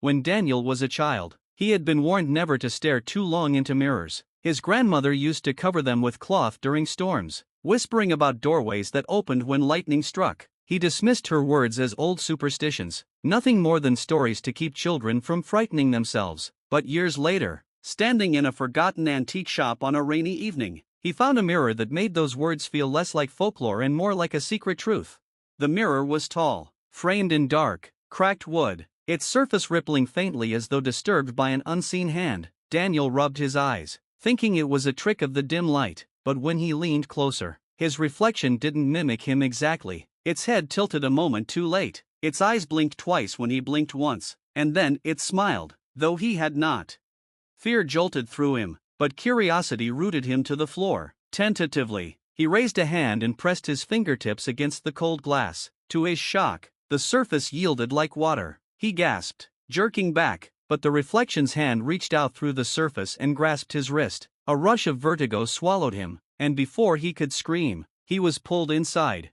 When Daniel was a child, he had been warned never to stare too long into mirrors. His grandmother used to cover them with cloth during storms, whispering about doorways that opened when lightning struck. He dismissed her words as old superstitions, nothing more than stories to keep children from frightening themselves. But years later, standing in a forgotten antique shop on a rainy evening, he found a mirror that made those words feel less like folklore and more like a secret truth. The mirror was tall, framed in dark, cracked wood, its surface rippling faintly as though disturbed by an unseen hand. Daniel rubbed his eyes, thinking it was a trick of the dim light, but when he leaned closer, his reflection didn't mimic him exactly. Its head tilted a moment too late, its eyes blinked twice when he blinked once, and then it smiled, though he had not. Fear jolted through him, but curiosity rooted him to the floor. Tentatively, he raised a hand and pressed his fingertips against the cold glass. To his shock, the surface yielded like water. He gasped, jerking back, but the reflection's hand reached out through the surface and grasped his wrist. A rush of vertigo swallowed him, and before he could scream, he was pulled inside.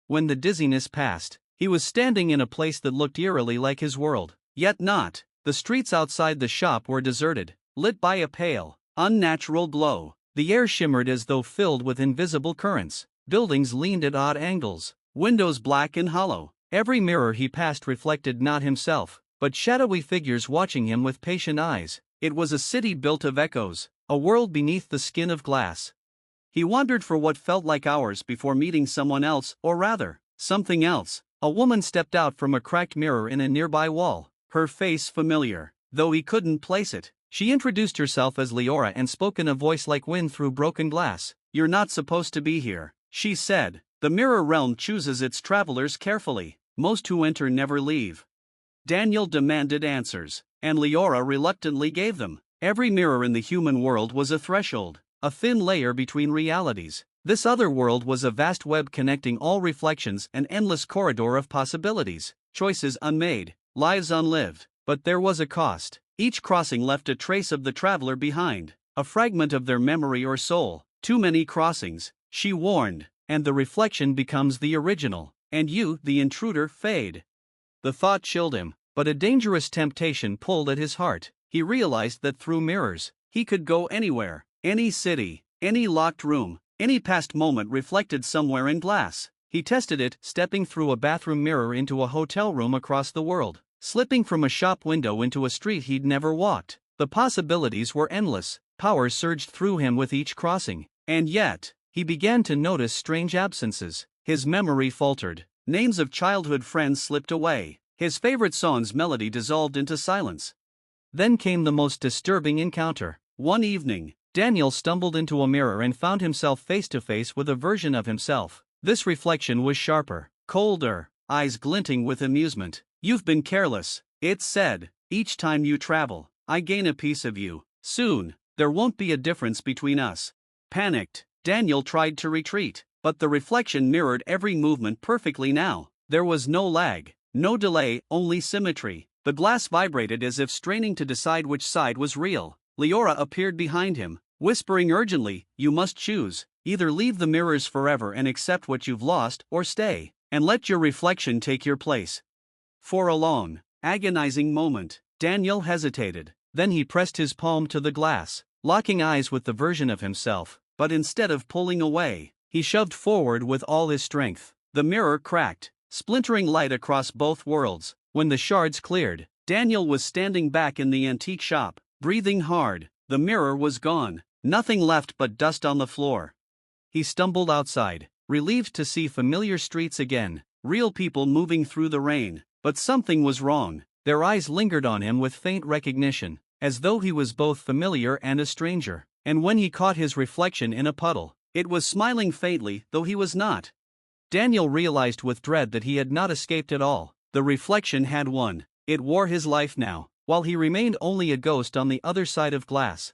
When the dizziness passed, he was standing in a place that looked eerily like his world, yet not. The streets outside the shop were deserted, lit by a pale, unnatural glow. The air shimmered as though filled with invisible currents. Buildings leaned at odd angles, windows black and hollow. Every mirror he passed reflected not himself, but shadowy figures watching him with patient eyes. It was a city built of echoes, a world beneath the skin of glass. He wandered for what felt like hours before meeting someone else, or rather, something else. A woman stepped out from a cracked mirror in a nearby wall, her face familiar, though he couldn't place it. She introduced herself as Leora and spoke in a voice like wind through broken glass. "You're not supposed to be here," she said. "The mirror realm chooses its travelers carefully. Most who enter never leave." Daniel demanded answers, and Leora reluctantly gave them. Every mirror in the human world was a threshold, a thin layer between realities. This other world was a vast web connecting all reflections, an endless corridor of possibilities, choices unmade, lives unlived. But there was a cost. Each crossing left a trace of the traveler behind, a fragment of their memory or soul. Too many crossings, she warned, and the reflection becomes the original, and you, the intruder, fade. The thought chilled him, but a dangerous temptation pulled at his heart. He realized that through mirrors, he could go anywhere, any city, any locked room, any past moment reflected somewhere in glass. He tested it, stepping through a bathroom mirror into a hotel room across the world, slipping from a shop window into a street he'd never walked. The possibilities were endless. Power surged through him with each crossing, and yet, he began to notice strange absences. His memory faltered. Names of childhood friends slipped away. His favorite song's melody dissolved into silence. Then came the most disturbing encounter. One evening, Daniel stumbled into a mirror and found himself face to face with a version of himself. This reflection was sharper, colder, eyes glinting with amusement. "You've been careless," it said. "Each time you travel, I gain a piece of you. Soon, there won't be a difference between us." Panicked, Daniel tried to retreat, but the reflection mirrored every movement perfectly now. There was no lag, no delay, only symmetry. The glass vibrated as if straining to decide which side was real. Leora appeared behind him, whispering urgently, "You must choose. Either leave the mirrors forever and accept what you've lost, or stay, and let your reflection take your place." For a long, agonizing moment, Daniel hesitated. Then he pressed his palm to the glass, locking eyes with the version of himself, but instead of pulling away, he shoved forward with all his strength. The mirror cracked, splintering light across both worlds. When the shards cleared, Daniel was standing back in the antique shop, breathing hard. The mirror was gone, nothing left but dust on the floor. He stumbled outside, relieved to see familiar streets again, real people moving through the rain. But something was wrong. Their eyes lingered on him with faint recognition, as though he was both familiar and a stranger. And when he caught his reflection in a puddle, it was smiling faintly, though he was not. Daniel realized with dread that he had not escaped at all. The reflection had won. It wore his life now, while he remained only a ghost on the other side of glass.